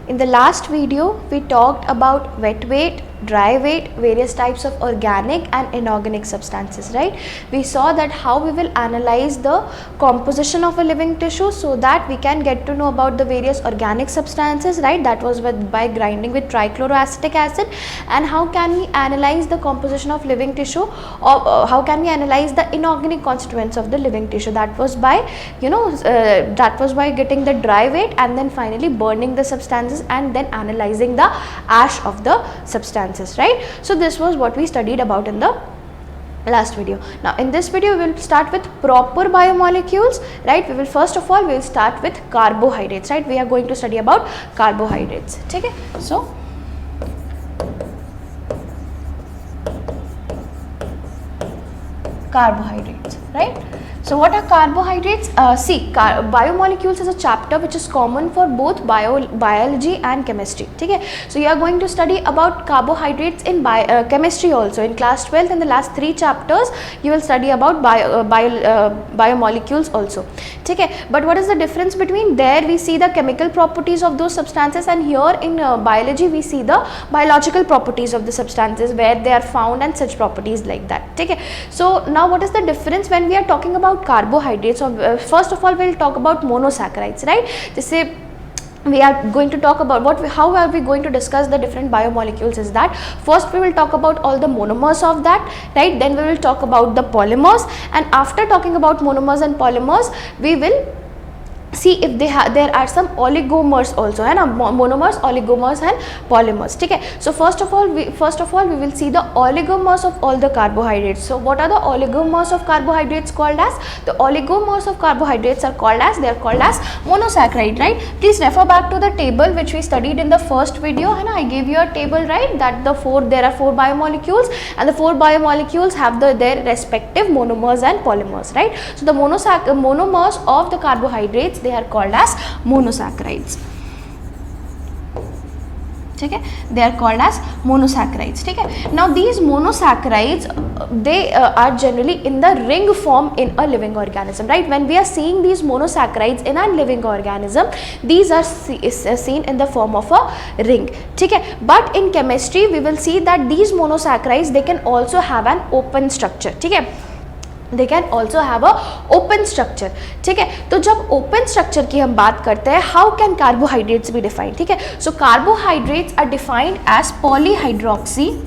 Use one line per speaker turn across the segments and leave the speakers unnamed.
In the last video, we talked about wet weight, dry weight, various types of organic and inorganic substances, right? We saw that how we will analyze the composition of a living tissue so that we can get to know about the various organic substances, right? That was by grinding with trichloroacetic acid. And how can we analyze the composition of living tissue, or how can we analyze the inorganic constituents of the living tissue? That was by getting the dry weight and then finally burning the substances and then analyzing the ash of the substances, right? So this was what we studied about in the last video. Now in this video we will start with proper biomolecules, right? We will first of all start with carbohydrates, right? We are going to study about carbohydrates. Okay, so carbohydrates, right? So what are carbohydrates? Biomolecules is a chapter which is common for both biology and chemistry. Okay? So you are going to study about carbohydrates in chemistry also. In class 12 in the last 3 chapters you will study about biomolecules also. Okay? But what is the difference between there? We see the chemical properties of those substances, and here in biology we see the biological properties of the substances, where they are found and such properties like that. Okay? So now what is the difference when we are talking about carbohydrates? First of all we will talk about monosaccharides, right? Just say we are going to talk about how are we going to discuss the different biomolecules is that first we will talk about all the monomers of that, right? Then we will talk about the polymers, and after talking about monomers and polymers we will see if there are some oligomers also, and monomers, oligomers and polymers. Okay? So first of all we will see the oligomers of all the carbohydrates. So what are the oligomers of carbohydrates called as? The oligomers of carbohydrates are called as monosaccharide, right? Please refer back to the table which we studied in the first video, and I gave you a table, right? That there are 4 biomolecules, and the 4 biomolecules have their respective monomers and polymers, right? So the monomers of the carbohydrates, they are called as monosaccharides. Okay? They are called as monosaccharides. Okay? Now these monosaccharides, they are generally in the ring form in a living organism, right? When we are seeing these monosaccharides in a living organism, these are seen in the form of a ring. Okay? But in chemistry we will see that these monosaccharides, they can also have an open structure. Okay? They can also have a open structure. ठीक है? तो जब open structure की हम बात करते हैं, how can carbohydrates be defined? ठीक है? So carbohydrates are defined as polyhydroxy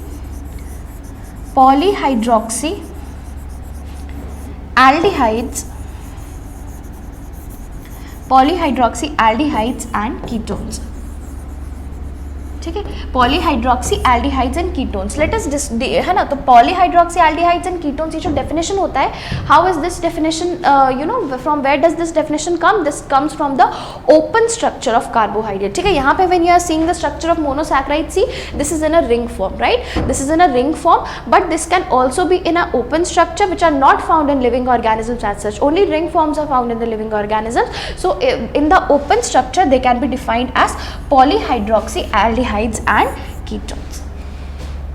aldehydes and ketones. ठीक है? Polyhydroxy aldehydes and ketones. Let us है ना, तो पॉलीहाइड्रोक्सी एल्डिहाइड्स एंड कीटोन्स, ये जो डेफिनेशन होता है, how is this definition, from where does this definition come? This comes from the open structure of carbohydrate. ठीक है? यहाँ पे when you are seeing the structure of monosaccharide, see this is in a ring form, right? This is in a ring form, but this can also be in a open structure which are not found in living organisms as such. Only ring forms are found in the living organisms. So in the open structure they can be defined as polyhydroxy aldehydes and ketones.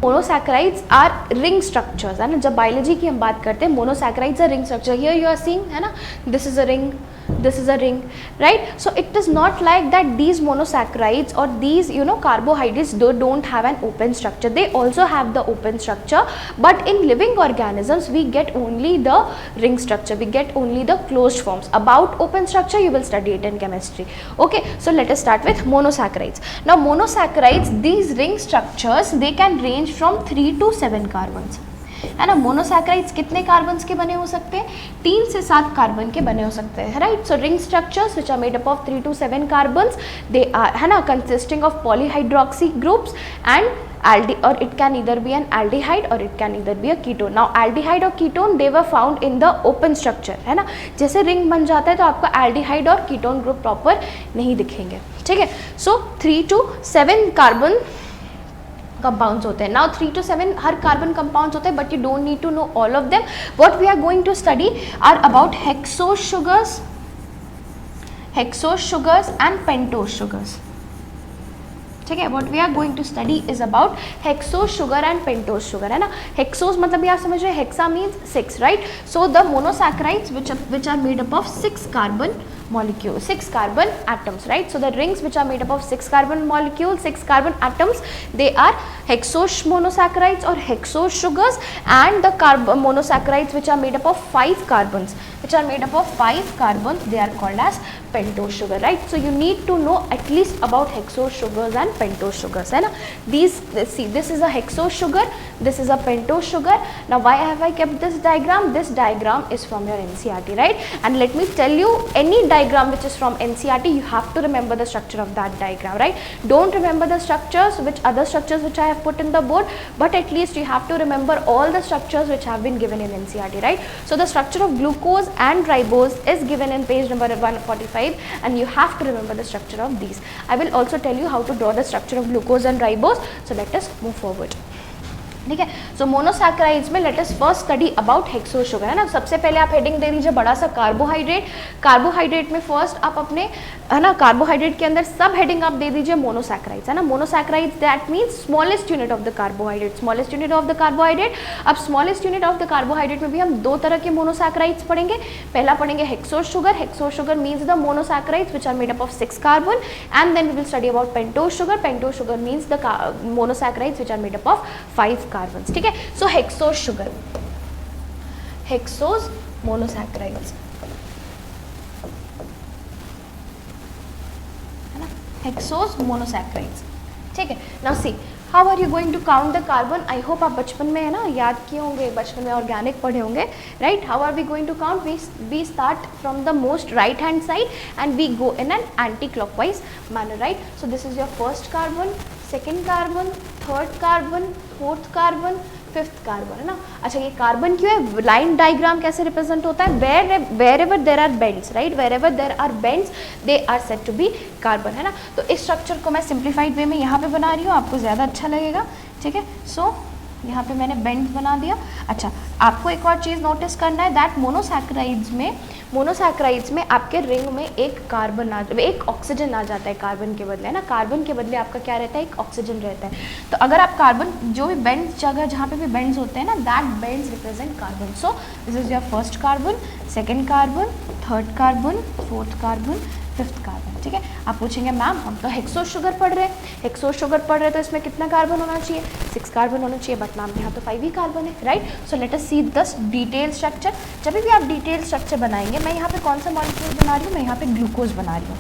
Monosaccharides are ring structures, है ना? जब biology की हम बात करते हैं, monosaccharides are ring structure. Here you are seeing, है ना, this is a ring, this is a ring, right? So it is not like that these monosaccharides or these carbohydrates don't have an open structure. They also have the open structure, but in living organisms we get only the ring structure, we get only the closed forms. About open structure you will study it in chemistry. Okay, so let us start with monosaccharides. Now monosaccharides, these ring structures, they can range from 3 to 7 carbons, है ना? Monosaccharides कितने carbons के बने हो सकते हैं? 3 से 7 carbon के बने हो सकते हैं, right? So ring structures which are made up of 3 to 7 carbons, they are, है ना, consisting of polyhydroxy groups and or it can either be an aldehyde or it can either be a ketone. Now aldehyde और ketone they were found in the open structure, है ना? जैसे ring बन जाता है तो आपको aldehyde और ketone ग्रुप प्रॉपर नहीं दिखेंगे. ठीक है? So 3 to 7 कार्बन कंपाउंड्स होते हैं. नाउ 3 to 7 हर कार्बन कंपाउंड्स होते हैं, but you don't need to know all of them. What we are going to study are about hexose sugars and pentose sugars. ठीक है? What we are going to study is about hexose sugar and pentose sugar, है ना? Hexose मतलब ये आप समझ रहे हैं, hexa means 6, right? So the monosaccharides which are made up of 6 carbon molecules, 6 carbon atoms, right? So the rings which are made up of 6 carbon molecules, 6 carbon atoms, they are hexose monosaccharides or hexose sugars, and the monosaccharides which are made up of 5 carbons, which are made up of 5 carbons, they are called as pentose sugar, right? So you need to know at least about hexose sugars and pentose sugars, है ना? These, see, this is a hexose sugar, this is a pentose sugar. Now why have I kept this diagram? This diagram is from your NCERT, right? And let me tell you, any diagram which is from NCERT, you have to remember the structure of that diagram, right? Don't remember the structures, which other structures which I have put in the board, but at least you have to remember all the structures which have been given in NCERT, right? So the structure of glucose and ribose is given in page number 145, and you have to remember the structure of these. I will also tell you how to draw the structure of glucose and ribose. So let us move forward. ठीक है, सो monosaccharides में let us first study about hexose sugar, है ना. सबसे पहले आप heading दे दीजिए बड़ा सा कार्बोहाइड्रेट. कार्बोहाइड्रेट में फर्स्ट आप अपने, है ना, कार्बोहाइड्रेट के अंदर सब हेडिंग आप दे दीजिए मोनोसैकेराइड्स, है ना. Monosaccharides that means smallest unit of the carbohydrate, smallest unit of the carbohydrate. अब smallest unit of the carbohydrate में भी हम दो तरह के मोनोसैकेराइड्स पढ़ेंगे. पहला पढ़ेंगे hexose sugar. Hexose sugar means the monosaccharides which are made up of 6 carbon, and then we will study about pentose sugar. Pentose sugar means the monosaccharides which are made up of 5 carbon. ठीक है, so hexose sugar, hexose monosaccharides, है ना, hexose monosaccharides. ठीक है, now see how are you going to count the carbon. I hope आप बचपन में, है ना, याद किए होंगे, बचपन में ऑर्गेनिक पढ़े होंगे, right. How are we going to count? We start from the most right hand side and we go in an anti clockwise manner, right. So this is your first carbon, second carbon, third carbon, fourth carbon, fifth carbon, है ना. अच्छा, ये carbon क्यों है? Line diagram कैसे represent होता है? Wherever there are bends, right, wherever there are bends they are said to be carbon, है ना. तो इस स्ट्रक्चर को मैं सिंप्लीफाइड वे में यहाँ पे बना रही हूँ, आपको ज़्यादा अच्छा लगेगा. ठीक है, सो यहाँ पे मैंने बेंड बना दिया. अच्छा, आपको एक और चीज़ नोटिस करना है दैट मोनोसैकेराइड्स में आपके रिंग में एक कार्बन एक ऑक्सीजन आ जाता है कार्बन के बदले, है ना. कार्बन के बदले आपका क्या रहता है? एक ऑक्सीजन रहता है. तो अगर आप कार्बन, जो भी बेंड्स, जगह जहाँ पे भी बेंड्स होते हैं ना, that bends represent carbon. So this is your first carbon, second carbon, third carbon, fourth carbon, fifth carbon. ठीक है, आप पूछेंगे मैम हम तो हेक्सोज शुगर पढ़ रहे हैं, हेक्सोज शुगर पढ़ रहे हैं तो इसमें कितना कार्बन होना चाहिए? 6 कार्बन होना चाहिए, बट मैम यहाँ तो 5 ही कार्बन है, right. So let us see this detail structure. जब भी आप डिटेल स्ट्रक्चर बनाएंगे, मैं यहाँ पे कौन सा मॉलिक्यूल बना रही हूँ? मैं यहाँ पे ग्लूकोज बना रही हूँ.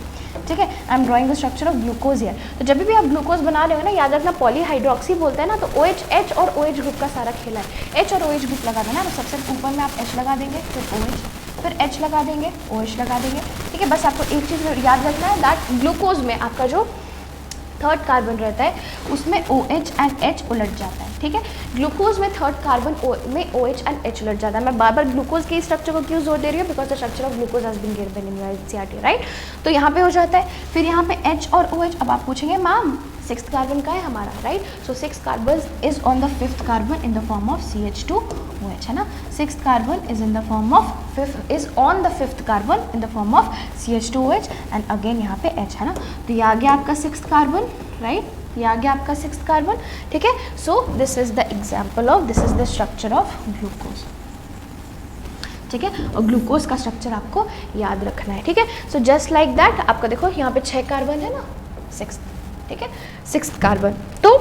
ठीक है, I am drawing the structure of glucose here. तो जब भी आप ग्लूकोज बना रहे हो ना, याद रखना पॉलीहाइड्रोक्सी बोलते हैं ना, तो OH, H और OH ग्रुप का सारा खेला है. H और OH ग्रुप लगा देना, तो सबसे ऊपर में आप H लगा देंगे, फिर OH, फिर H लगा देंगे, OH लगा देंगे. ठीक है, बस आपको एक चीज़ याद रखना है दैट ग्लूकोज में आपका जो थर्ड कार्बन रहता है उसमें OH एंड H उलट जाता है. ठीक है, ग्लूकोज में थर्ड कार्बन में OH एंड H उलट जाता है. मैं बार बार ग्लूकोज के स्ट्रक्चर को क्यों जोर दे रही हूँ? Because the structure of glucose has been given in your NCERT, right. तो यहाँ पे हो जाता है, फिर यहाँ पे H और OH. अब आप पूछेंगे मैम 6th कार्बन का है हमारा, right. So 6th carbon is on the 5th carbon in the form of CH2OH, है ना. 6th carbon is in the form of is on the 5th carbon in the form of CH2OH and again यहाँ पे H, है ना. तो ये आ गया आपका 6th कार्बन, राइट. ये आ गया आपका 6th कार्बन. ठीक है, so this is the example of, this is the structure of glucose. ठीक है, और ग्लूकोज का स्ट्रक्चर आपको याद रखना है. ठीक है, सो जस्ट लाइक दैट आपका देखो यहाँ पे 6 कार्बन है ना, 6th. ठीक है, 6th कार्बन. तो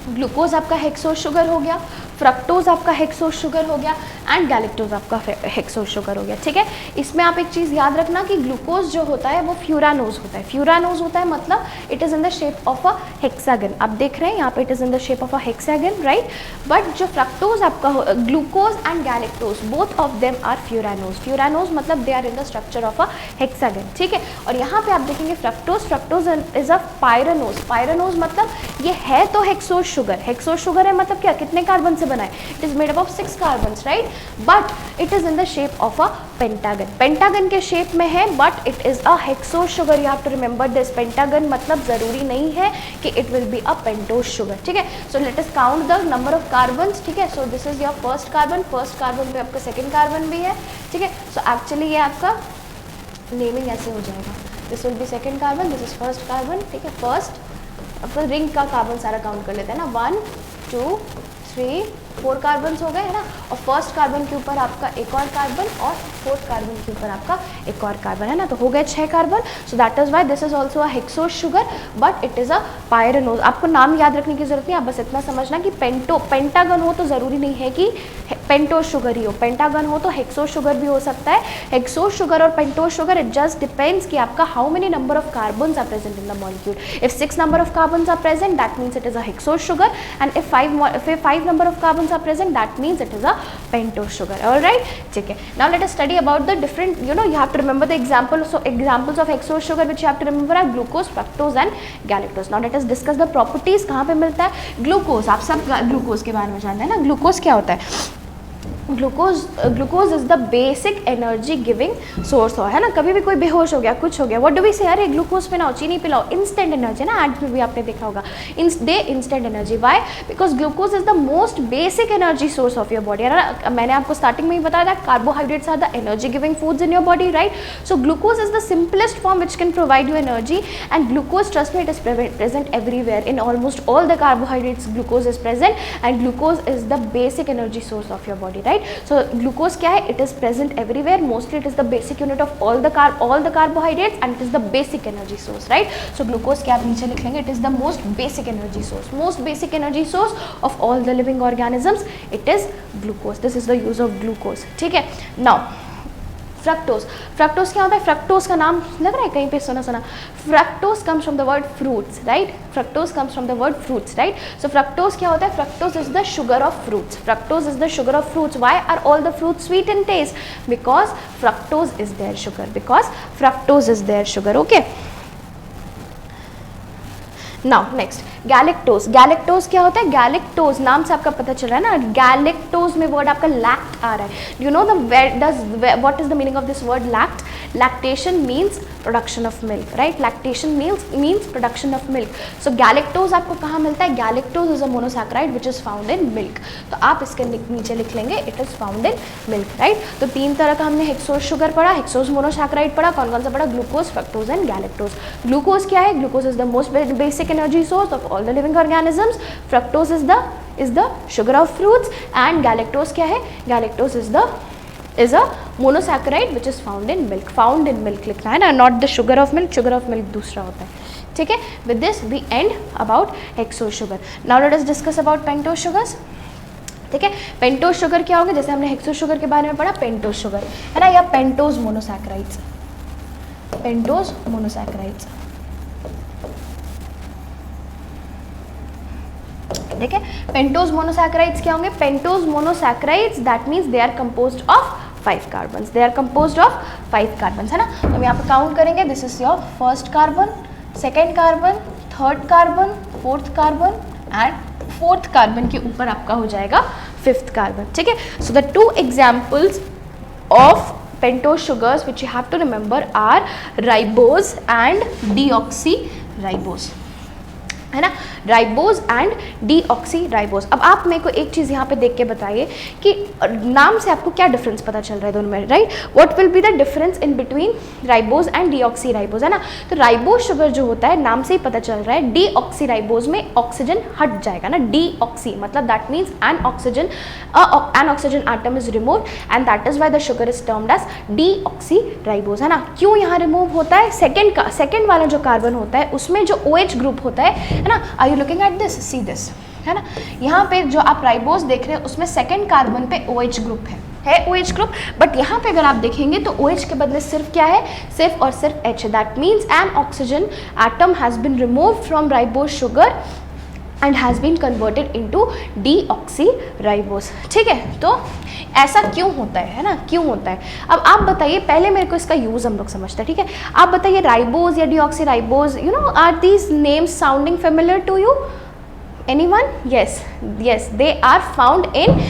ग्लूकोज आपका हेक्सोज शुगर हो गया, फ्रक्टोज आपका हेक्सोज शुगर हो गया, एंड गैलेक्टोज आपका हेक्सोज शुगर हो गया. ठीक है, इसमें आप एक चीज़ याद रखना कि ग्लूकोज जो होता है वो फ्यूरानोज होता है. फ्यूरानोज होता है मतलब it is in the shape of a hexagon. आप देख रहे हैं यहाँ पे it is in the shape of a hexagon, right. But जो फ्रक्टोज आपका glucose and galactose both of them are furanose. Furanose मतलब they are in the structure of a hexagon. ठीक है, और यहाँ पे आप देखेंगे fructose is a pyranose. Pyranose मतलब ये है तो हेक्सोज शुगर. हेक्सोज शुगर है मतलब क्या? कितने कार्बन से बना है? It is made up of 6 carbons, right. But it is in the shape of a pentagon. Pentagon के शेप में है but it is a hexose sugar. You have to remember this. Pentagon मतलब जरूरी नहीं है कि it will be a pentose sugar. ठीक है, so let us count the number of carbons. ठीक है, so this is your first carbon. First carbon पे आपका सेकेंड कार्बन भी है. ठीक है, सो एक्चुअली ये आपका नेमिंग ऐसे हो जाएगा. This will be second carbon, this is first carbon. ठीक है, फर्स्ट अपना रिंग का कार्बन सारा काउंट कर लेते हैं ना. 1 2 3 4 कार्बन हो गए है ना, और फर्स्ट कार्बन के ऊपर आपका एक और कार्बन और फोर्थ कार्बन के ऊपर आपका एक और कार्बन है ना, तो हो गए 6 carbon. So that is why this is also a hexose sugar but it is a pyranose. आपको नाम याद रखने की जरूरत नहीं, आप बस इतना समझना कि पेंटागन हो तो ज़रूरी नहीं है कि पेंटोज शुगर ही हो, पेंटागन हो तो हेक्सोज शुगर भी हो सकता है. हेक्सोज शुगर और pentose sugar it just depends कि आपका how many number of carbons are present in the molecule. If 6 number of carbons are present that means it is a hexose sugar, and if 5 number of carbons are present that means it is a pentose sugar. All right, ठीक है. Now let us study about the different, you have to remember the examples. So examples of hexose sugar which you have to remember are glucose, fructose and galactose. Now let us discuss the properties. कहाँ पे मिलता है glucose? आप सब glucose के बारे में जानते हैं ना. ग्लूकोज क्या होता है? Glucose is the basic energy giving source है ना. कभी भी कोई बेहोश हो गया, कुछ हो गया, व्हाट डू वी से, अरे ग्लूकोज पिलाओ, चीनी पिलाओ, इंस्टेंट एनर्जी ना. एड में भी आपने देखा होगा, they instant energy. Why? Because glucose is the most basic energy source of your body है ना. मैंने आपको स्टार्टिंग में ही बताया था carbohydrates are the energy giving foods in your body, right. So glucose is the simplest form which can provide you energy, and glucose, trust me, it is present everywhere in almost all the carbohydrates. Glucose is present and glucose is the basic energy source of your body, right. So glucose क्या है? It is present everywhere. Mostly it is the basic unit of all the carbohydrates and it is the basic energy source, right. So glucose क्या आप नीचे लिख लेंगे? It is the most basic energy source, most basic energy source of all the living organisms. It is glucose. This is the use of glucose, ठीक है. Now fructose. Fructose क्या होता है? फ्रक्टोज का नाम लग रहा है कहीं पे सुना सुना. Fructose comes from the word fruits, right. Fructose comes from the word fruits, right. So fructose क्या होता है? Fructose is the sugar of fruits. Fructose is the sugar of fruits. Why are all the fruits sweet in taste? Because fructose is their sugar, because fructose is their sugar. Okay. Now next galactose. Galactose क्या होता है? Galactose नाम से आपका पता चल रहा है ना, गैलेक्टोज में वर्ड आपका लैक्ट आ रहा है. You know what is the meaning of this word lact? Lactation means production of milk, right. Lactation means production of milk. So galactose आपको कहाँ मिलता है? Galactose is a monosaccharide which is found in milk. तो आप इसके नीचे लिख लेंगे it is found in milk, right. तो 3 तरह का हमने हेक्सोज शुगर पढ़ा, हेक्सोज मोनोसैकेराइड पढ़ा. कौन कौन सा पढ़ा? Glucose, fructose and galactose. Glucose क्या है? Glucose is the most basic energy source of all the living organisms. Fructose is the sugar of fruits, and galactose क्या है? Galactose is a monosaccharide which is found in milk. Found in milk लिखना है ना, not the sugar of milk. Sugar of milk दूसरा होता है, ठीक है. With this we end about hexose sugar. Now let us discuss about pentose sugars. ठीक है. पेंटोज शुगर क्या होगा? जैसे हमने हेक्सोज शुगर के बारे में पढ़ा, पेंटोज शुगर है ना, या पेंटोज मोनोसैकेराइड्स. पेंटोज मोनोसैकेराइड्स, ठीक है. पेंटोज मोनोसैकेराइड्स क्या होंगे? Pentose monosaccharides that means they are composed of 5 carbons. They are composed of 5 carbons है ना. तो हम यहाँ पे काउंट करेंगे. This is your first carbon, second carbon, third carbon, fourth carbon and fourth carbon के ऊपर आपका हो जाएगा 5th कार्बन, ठीक है. So the 2 examples of pentose sugars which you have to remember are ribose and deoxyribose, है ना. Ribose and deoxyribose. अब आप मेरे को एक चीज़ यहाँ पे देख के बताइए कि नाम से आपको क्या डिफरेंस पता चल रहा है दोनों में, right. What will be the difference in between ribose and deoxyribose, है ना. तो राइबोज शुगर जो होता है नाम से ही पता चल रहा है, डीऑक्सीराइबोज में ऑक्सीजन हट जाएगा ना. डीऑक्सी मतलब that means an oxygen atom is remove and that is why the sugar is termed as deoxyribose, है ना. क्यों यहाँ रिमूव होता है? सेकेंड वाला जो कार्बन होता है उसमें जो OH ग्रुप होता है ना. Are you looking at this? See this, है ना. यहाँ पे जो आप राइबोज देख रहे हैं उसमें सेकेंड कार्बन पे OH ग्रुप है OH ग्रुप. बट यहाँ पे अगर आप देखेंगे तो OH के बदले सिर्फ क्या है? सिर्फ और सिर्फ H. That means an oxygen atom has been removed from ribose sugar and has been converted into deoxyribose, ठीक है. तो ऐसा क्यों होता है ना, क्यों होता है? अब आप बताइए, पहले मेरे को इसका यूज़ हम लोग समझते हैं, ठीक है. आप बताइए राइबोज या deoxyribose, you know, are these names sounding familiar to you? Anyone? yes they are found in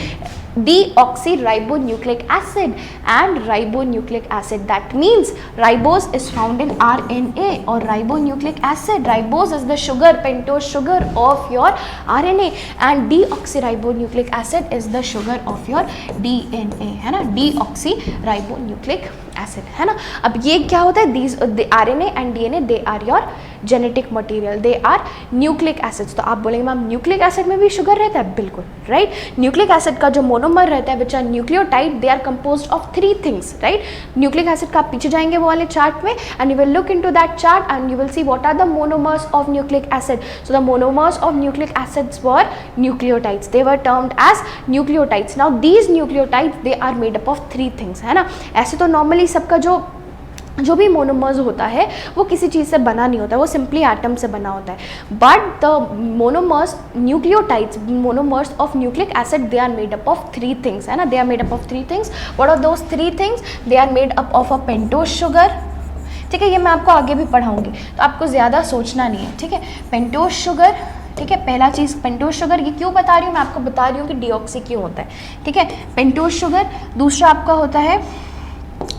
deoxyribonucleic acid and ribonucleic acid. That means ribose is found in RNA or ribonucleic acid. Ribose is the sugar, pentose sugar of your RNA, and deoxyribonucleic acid is the sugar of your DNA, है ना. deoxyribonucleic acid, है ना। अब ये क्या होता है, these RNA and DNA they are your genetic material, they are nucleic acids. तो आप बोलेंगे मैम न्यूक्लिक एसिड में भी शुगर रहता है, बिल्कुल राइट। न्यूक्लिक एसिड का जो मोनोमर रहता है which are nucleotide, they are composed of 3 things, right. Nucleic acid का आप पीछे जाएंगे वो वाले चार्ट में and you will look into that chart and you will see what are the monomers of nucleic acid. So the monomers of nucleic acids were nucleotides, they were termed as nucleotides. Now these nucleotides they are made up of 3 things, है ना। ऐसे तो normally सबका जो भी monomers होता है वो किसी चीज़ से बना नहीं होता, वो सिंपली एटम से बना होता है। But the monomers nucleotides, monomers of nucleic acid, they are made up of 3 things, है ना। They are made up of 3 things. What are those 3 things? They are made up of a pentose sugar, ठीक है। ये मैं आपको आगे भी पढ़ाऊंगी तो आपको ज़्यादा सोचना नहीं है, ठीक है। पेंटोज शुगर, ठीक है, पहला चीज़ पेंटोज शुगर। ये क्यों बता रही हूँ मैं आपको, बता रही हूँ कि डीऑक्सी क्यों होता है, ठीक है, पेंटोज शुगर। दूसरा आपका होता है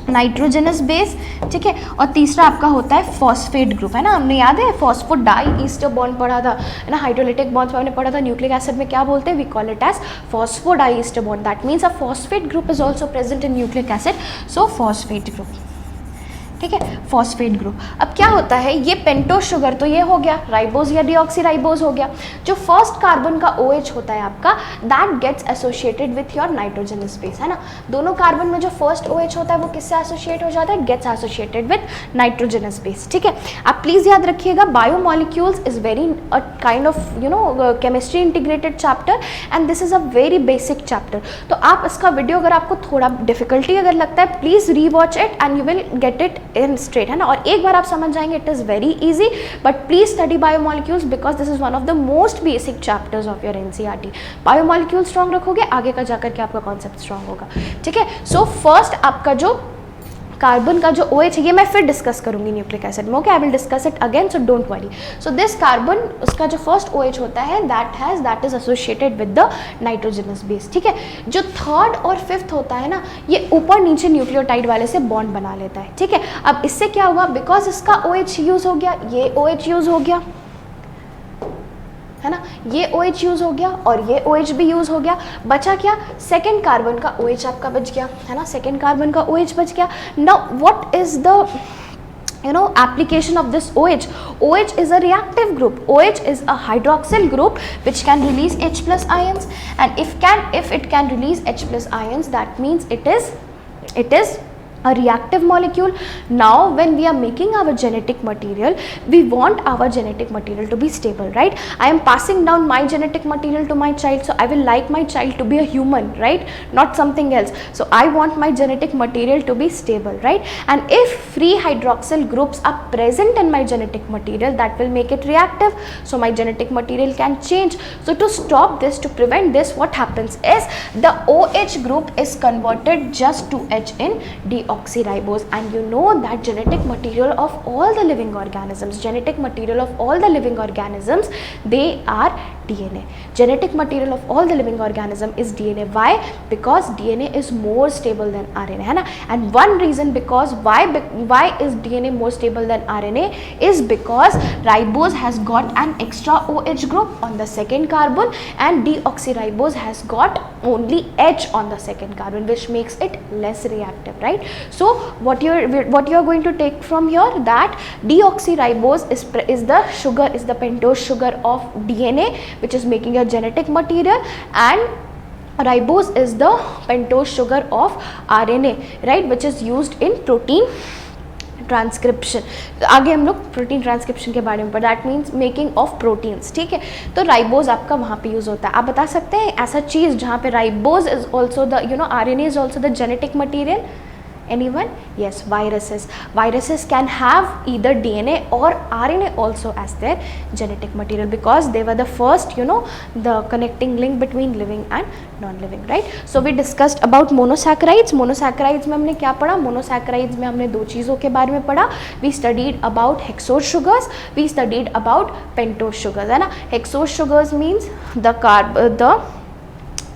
नाइट्रोजनस बेस, ठीक है। और तीसरा आपका होता है फॉस्फेट ग्रुप, है ना। हमने याद है फॉस्फो डाई ईस्टर बॉन्ड पढ़ा था, है ना। हाइड्रोलिटिक बॉन्ड्स में हमने पढ़ा था न्यूक्लिक एसिड में क्या बोलते हैं, we call it as phosphodiester bond. That means a phosphate group is also present in nucleic acid, so phosphate group, ठीक है, फॉस्फेट ग्रुप। अब क्या होता है, ये पेंटोज शुगर तो ये हो गया राइबोज या डीऑक्सी राइबोज हो गया। जो फर्स्ट कार्बन का OH होता है आपका, that gets associated with your nitrogenous base, है ना। दोनों कार्बन में जो फर्स्ट OH होता है वो किससे एसोसिएट हो जाता है, gets associated with nitrogenous base, ठीक है। आप प्लीज़ याद रखिएगा, biomolecules is very a kind of chemistry integrated chapter and this is a very basic chapter. तो आप इसका वीडियो अगर आपको थोड़ा डिफिकल्टी अगर लगता है, please rewatch it and you will get it in straight, है ना। और एक बार आप समझ जाएंगे, it is very easy, but please study biomolecules because this is one of the most basic chapters of your NCERT। Biomolecule strong रखोगे, आगे का जाकर के आपका कॉन्सेप्ट स्ट्रॉन्ग होगा, ठीक है। सो फर्स्ट आपका जो कार्बन का जो OH है, ये मैं फिर डिस्कस करूंगी न्यूक्लिक एसिड में, okay, I will discuss it again, so don't worry. So this carbon, उसका जो फर्स्ट OH होता है that is associated with the nitrogenous base, ठीक है। जो थर्ड और फिफ्थ होता है ना, ये ऊपर नीचे न्यूक्लियोटाइड वाले से बॉन्ड बना लेता है, ठीक है। अब इससे क्या हुआ, बिकॉज इसका OH यूज हो गया, ये OH यूज हो गया, है ना, ये OH यूज हो गया और ये OH भी यूज हो गया, बचा क्या, सेकेंड कार्बन का OH आपका बच गया, है ना, सेकेंड कार्बन का OH बच गया। Now what is the application of this OH? OH is a reactive group. OH is a hydroxyl group which can release H plus ions, and if it can release H plus ions, that means it is a reactive molecule. Now when we are making our genetic material, we want our genetic material to be stable, right? I am passing down my genetic material to my child, so I will like my child to be a human, right, not something else. So I want my genetic material to be stable, right? And if free hydroxyl groups are present in my genetic material, that will make it reactive, so my genetic material can change. So to stop this, to prevent this, what happens is the OH group is converted just to H in deoxyribose. And you know that genetic material of all the living organisms, they are DNA. Genetic material of all the living organism is DNA. Why? Because DNA is more stable than RNA, है ना. And one reason because why is DNA more stable than RNA is because ribose has got an extra OH group on the second carbon and deoxyribose has got only H on the second carbon, which makes it less reactive, right? So what you are going to take from here, that deoxyribose is the sugar, is the pentose sugar of DNA, which is making a genetic material, and ribose is the pentose sugar of RNA, right, which is used in protein transcription. आगे हम लोग protein transcription के बारे में पढ़, that means making of proteins, ठीक है. तो राइबोज आपका वहाँ पे यूज़ होता है. आप बता सकते हैं ऐसा चीज़ जहाँ पे ribose is also the RNA is also the genetic material? Anyone? Yes, viruses. Viruses can have either DNA or RNA also as their genetic material because they were the first, the connecting link between living and non-living, right? So we discussed about monosaccharides. Monosaccharides में हमने क्या पढ़ा? Monosaccharides में हमने दो चीज़ों के बारे में पढ़ा. We studied about hexose sugars. We studied about pentose sugars, है ना. Hexose sugars means the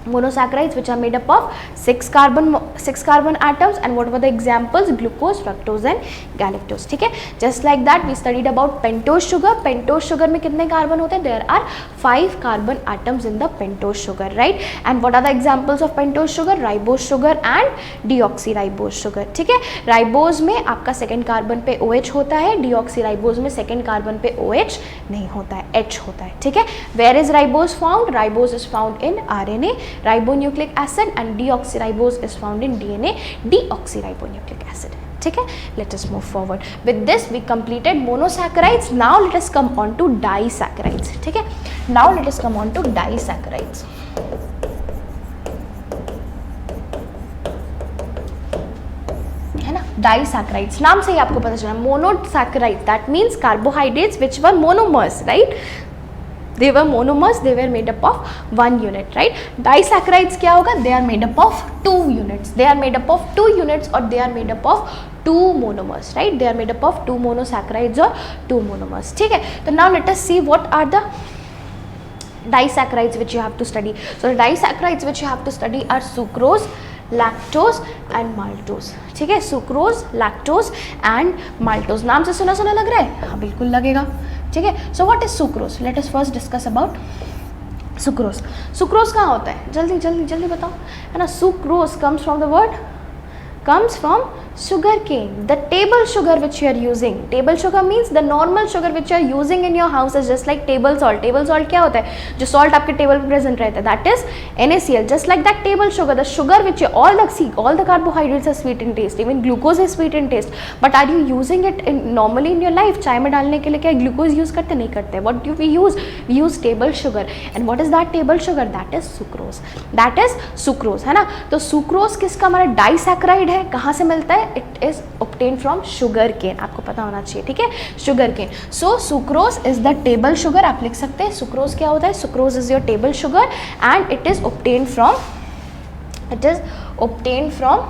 monosaccharides which are made up of 6 carbon atoms, and what were the examples? Glucose, fructose and galactose. ठीक है, just like that we studied about pentose sugar. Pentose sugar में कितने carbon होते हैं? There are 5 carbon atoms in the pentose sugar, right? And what are the examples of pentose sugar? Ribose sugar and deoxyribose sugar. ठीक है, ribose में आपका second carbon पे OH होता है, deoxyribose में सेकेंड कार्बन पे OH नहीं होता है, H होता है. ठीक है, where is ribose found? Ribose is found in RNA, ribonucleic acid, and deoxyribose is found in DNA, deoxyribonucleic acid. ठीक है, let us move forward. With this we completed monosaccharides. Now let us come on to disaccharides. ठीक है, now let us come on to disaccharides. है ना, disaccharides नाम से ही आपको पता चला. Monosaccharides, that means carbohydrates which were monomers, right? They were monomers, they were made up of one unit, right? Disaccharides क्या होगा? They are made up of two units. They are made up of two units or they are made up of two monomers, right? They are made up of two monosaccharides or two monomers. ठीक है, तो now let us see what are the disaccharides which you have to study. So the disaccharides which you have to study are sucrose, lactose and maltose. ठीक है, sucrose, lactose and maltose. नाम से सुना सुना लग रहा है? हाँ बिल्कुल लगेगा. ठीक है, सो what is sucrose? Let us first discuss about sucrose. Sucrose कहाँ होता है? जल्दी जल्दी जल्दी बताओ, है ना. Sucrose comes from the word, comes from sugar cane, the table sugar which you are using. Table sugar means the normal sugar which you are using in your house is just like table salt. Table salt क्या होता है? जो salt आपके table पे present रहता है, that is NaCl. Just like that table sugar, the sugar which you, all the carbohydrates are sweet in taste, even glucose is sweet in taste. But are you using it normally in your life? चाय में डालने के लिए क्या glucose use करते? नहीं करते. What do we use? We use table sugar. And what is that table sugar? That is sucrose. That is sucrose, है ना. तो sucrose किसका हमारा disaccharide है? कहाँ से मिलता है? It is obtained from sugar cane. आपको पता होना चाहिए. ठीक है, sugar cane. So sucrose is the table sugar. आप लिख सकते हैं सुक्रोज क्या होता है? Sucrose is your table sugar and it is obtained from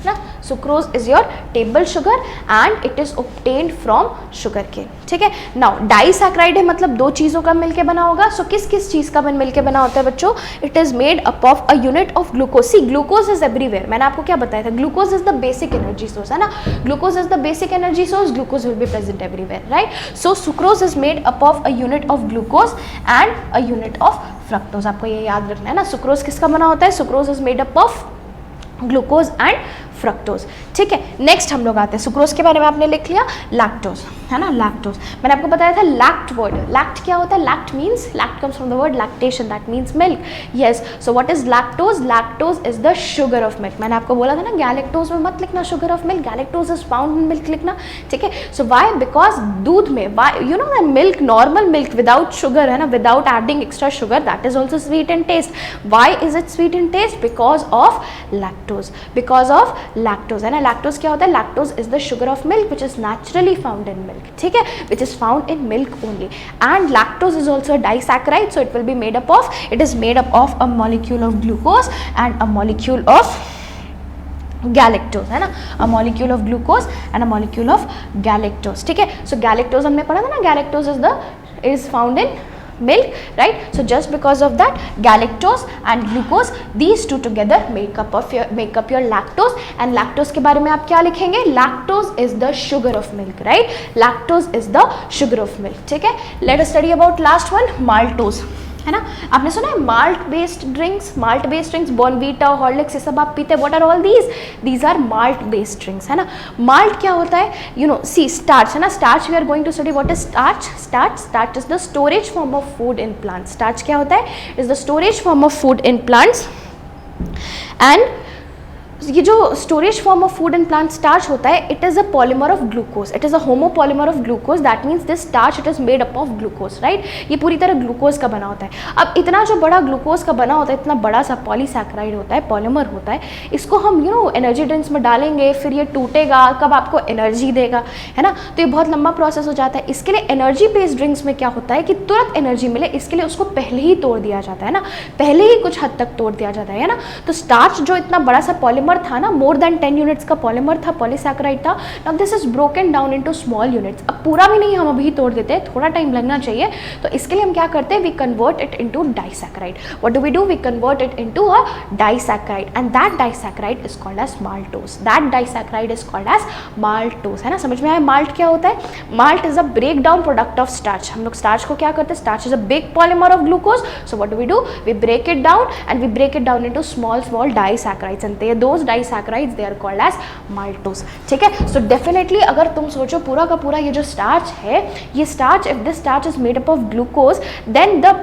ना. Sucrose is your table sugar and it is obtained from sugar cane. ठीक है, नाउ डाइसैक्राइड है मतलब दो चीज़ों का मिलके बना होगा. सो किस किस चीज़ का मिलके बना होता है बच्चों? It is made up of a unit of glucose. See glucose is everywhere. मैंने आपको क्या बताया था? Glucose is the basic energy source, है ना. Glucose is the basic energy source. Glucose will be present everywhere, right. So sucrose is made up of a unit of glucose and a unit of fructose. आपको ये याद रखना है ना. Sucrose किसका बना होता है? Sucrose is made up of glucose and fructose. ठीक है, नेक्स्ट हम लोग आते हैं. सुक्रोज के बारे में आपने लिख लिया. लैक्टोज, है ना. लैक्टोज मैंने आपको बताया था. लैक्ट वर्ड, लैक्ट क्या होता है? Lact means, lact comes from the word lactation, that means milk. Yes, so what is lactose? Lactose is the sugar of milk. मैंने आपको बोला था ना गैलेक्टोज में मत लिखना sugar of milk, galactose is found in milk लिखना. ठीक है, सो वाई? बिकॉज दूध में, you know the milk, normal milk without sugar, है ना, without adding extra sugar, that is also sweet in test. Why is it sweet in taste? Because of lactose. Because of lactose, है ना. Lactose क्या होता है? Lactose is the sugar of milk which is naturally found in milk. ठीक है, which is found in milk only. And lactose is also disaccharide, so it will be made up of, it is made up of a molecule of glucose and a molecule of galactose, है ना. A molecule of glucose and a molecule of galactose. ठीक है, सो galactose हमने पढ़ा था ना. Galactose is found in milk, right? So just because of that, galactose and glucose, these two together make up your lactose. And lactose के बारे में आप क्या लिखेंगे? Lactose is the sugar of milk, right? Lactose is the sugar of milk. ठीक है, let us study about last one, maltose, है ना. आपने सुना है malt based drinks, Bournvita, Horlicks, ये सब आप पीते हैं. What are all these are malt based drinks, है ना. माल्ट क्या होता है? यू नो, सी स्टार्च, है ना. Starch we are going to study. What is starch? Starch is the storage form of food in plants. Starch क्या होता है? Is the storage form of food in plants. And ये जो storage form of food and plant starch होता है, it is a polymer of glucose. It is a homopolymer of glucose. That means this starch it is made up of glucose, right. ये पूरी तरह glucose का बना होता है. अब इतना जो बड़ा ग्लूकोज का बना होता है, इतना बड़ा सा पॉलीसैकेराइड होता है, पॉलीमर होता है, इसको हम एनर्जी ड्रिंक्स में डालेंगे, फिर ये टूटेगा, कब आपको एनर्जी देगा, है ना. तो ये बहुत लंबा प्रोसेस हो जाता है. इसके लिए एनर्जी बेस्ड ड्रिंक्स में क्या होता है कि तुरंत एनर्जी मिले, इसके लिए उसको पहले ही तोड़ दिया जाता है ना. पहले ही कुछ हद तक तोड़ दिया जाता है ना. तो स्टार्च जो इतना बड़ा सा पॉलीमर पॉलीमर था ना, मोर देन 10 यूनिट्स का पॉलीमर था, पॉलीसैकेराइड था. Now this is broken down into small units. अब पूरा भी नहीं हम अभी तोड़ देते, थोड़ा टाइम लगना चाहिए. तो इसके लिए हम क्या करते हैं, we convert it into disaccharide. What do we do, we convert it into a disaccharide and that disaccharide is called as maltose. That disaccharide is called as maltose. है ना, समझ में आया माल्ट क्या होता है. Malt is a break down product of starch. हम लोग स्टार्च को क्या करते हैं, starch is a big polymer of glucose. So what do we do, we break it down and we break it down into small disaccharides and those disaccharides they are called as maltose. ठीक है. So definitely अगर तुम सोचो पूरा का पूरा ये जो starch है, ये starch, if this starch is made up of glucose, then the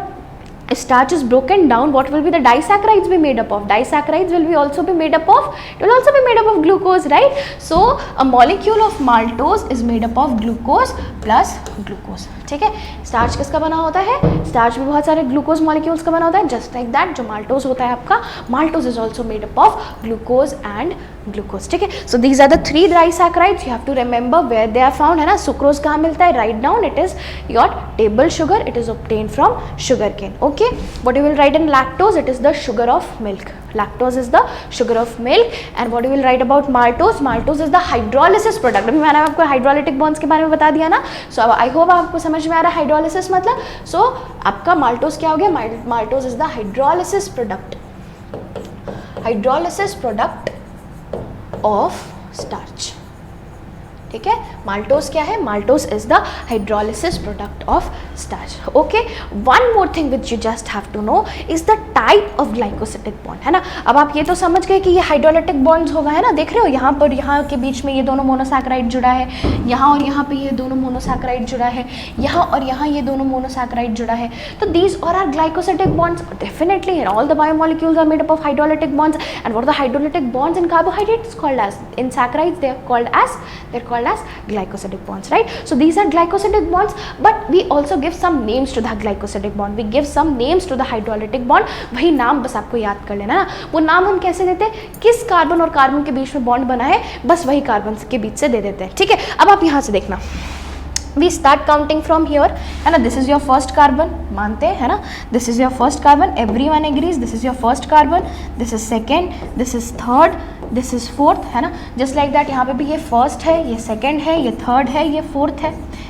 starch is broken down, what will be the disaccharides be made up of? Disaccharides will be also be made up of, it will also be made up of glucose, right? So a molecule of maltose is made up of glucose plus glucose. ठीक है. Starch किसका बना होता है, starch भी बहुत सारे glucose molecules का बना होता है. जस्ट लाइक दैट जो माल्टोज होता है आपका, maltose is also made up of glucose and glucose. ठीक है. So these are the 3 disaccharides. You have to remember where they are found. है ना, सुक्रोज कहाँ मिलता है, write down, it is your table sugar, it is obtain from sugar cane. Okay. What you will write in lactose, it is the sugar of milk. Lactose is the sugar of milk. And what you will write about maltose, maltose is the hydrolysis product. अभी मैंने आपको hydrolytic bonds के बारे में बता दिया ना. सो अब आई होप आपको समझ में आ रहा है हाइड्रोलिसिस मतलब. सो आपका माल्टोज क्या हो गया, maltose is the hydrolysis product, hydrolysis product of starch. ठीक है. माल्टोज क्या है, maltose is the hydrolysis product of starch. Okay. One more thing which you just have to know is the type of glycosidic bond. है ना, अब आप ये तो समझ गए कि ये हाइड्रोलिटिक बॉन्ड्स होगा. है ना, देख रहे हो यहाँ पर, यहाँ के बीच में ये दोनों मोनोसैकेराइड जुड़ा है, यहाँ और यहाँ पे ये दोनों मोनोसैकेराइड जुड़ा है, यहाँ और यहाँ ये दोनों मोनोसैकेराइड जुड़ा है. तो दीज और are glycosidic bonds definitely. All the biomolecules are made up of hydrolytic bonds. And what are the hydrolytic bonds in carbohydrates called as, in saccharides they are called as glycosidic bonds, right? So these are glycosidic bonds, but we also give some names to the glycosidic bond. We give some names to the hydrolytic bond. वही नाम बस आपको याद कर लेना ना. वो नाम हम कैसे देते हैं, किस कार्बन और कार्बन के बीच में बॉन्ड बना है, बस वही कार्बन के बीच से दे देते हैं. ठीक है. अब आप यहाँ से देखना, we start counting from here. है ना, this is your first carbon, मानते हैं, है ना, this is your first carbon, everyone agrees, this is your first carbon, this is second, this is third, this is fourth. है ना, just like that. यहाँ पे भी ये first है, ये second है, ये third है, ये fourth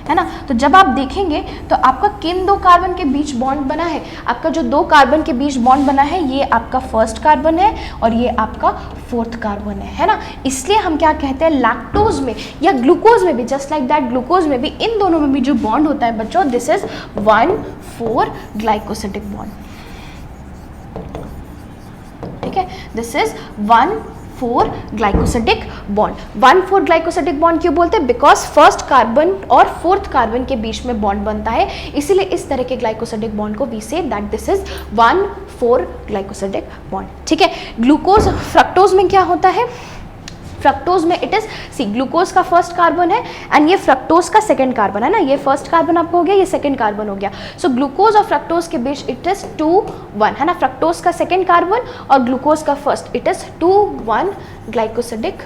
है ना. तो जब आप देखेंगे तो आपका किन 2 कार्बन के बीच बॉन्ड बना है, आपका जो 2 कार्बन के बीच बॉन्ड बना है ये आपका फर्स्ट कार्बन है और ये आपका फोर्थ कार्बन है ना. इसलिए हम क्या कहते हैं, लैक्टोज में या ग्लूकोज में भी, जस्ट लाइक दैट ग्लूकोज में भी, इन दोनों में भी जो बॉन्ड होता है बच्चों, दिस इज 1,4 ग्लाइकोसिडिक बॉन्ड. ठीक है. This is 1,4 glycosidic bond. 1,4 glycosidic bond क्यों बोलते हैं, बिकॉज फर्स्ट कार्बन और फोर्थ कार्बन के बीच में बॉन्ड बनता है, इसीलिए इस तरह के ग्लाइकोसिडिक बॉन्ड को we say that this is 1,4 glycosidic bond. ठीक है. ग्लूकोज, फ्रक्टोज में क्या होता है, फ्रक्टोज में इट इज, सी ग्लूकोज का फर्स्ट कार्बन है एंड ये फ्रक्टोज का सेकंड कार्बन है ना. ये फर्स्ट कार्बन आपको हो गया, ये सेकंड कार्बन हो गया. सो ग्लूकोज और फ्रक्टोज के बीच इट इज 2,1 है ना. फ्रक्टोज का सेकंड कार्बन और ग्लूकोज का first, it is 2,1 glycosidic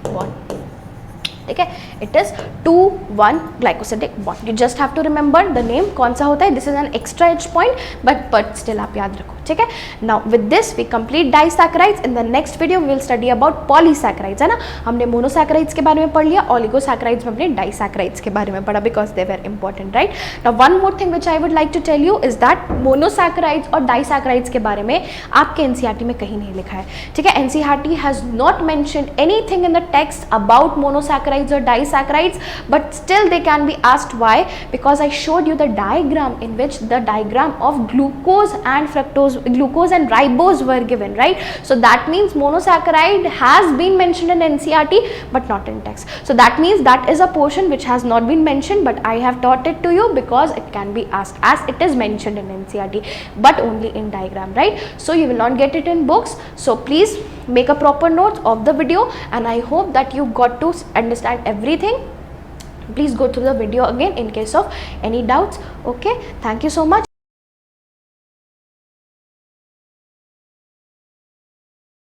bond. ठीक है. It is 2,1 glycosidic bond. You just have to remember the name, कौन सा होता है, this is an extra as point, but still आप याद रखो. ठीक है. Now with this we complete disaccharides. In the next video we will study about polysaccharides. है ना, हमने मोनोसैकेराइड्स के बारे में पढ़ लिया, ओलिगोसैकेराइड्स में हमने डाइसैकेराइड्स के बारे में पढ़ा, because they were important, right. Now one more thing which I would like to tell you is that monosaccharides और डाइसैकेराइड्स के बारे में आपके एनसीईआरटी में कहीं नहीं लिखा है. ठीक है. NCERT has not mentioned anything in the text about monosaccharides और disaccharides, but still they can be asked. Why? Because I showed you the diagram in which the diagram of glucose and fructose, glucose and ribose were given, right? So that means monosaccharide has been mentioned in NCERT but not in text. So that means that is a portion which has not been mentioned, but I have taught it to you because it can be asked, as it is mentioned in NCERT but only in diagram, right? So you will not get it in books. So please make a proper note of the video, and I hope that you got to understand everything. Please go through the video again in case of any doubts. Okay, thank you so much.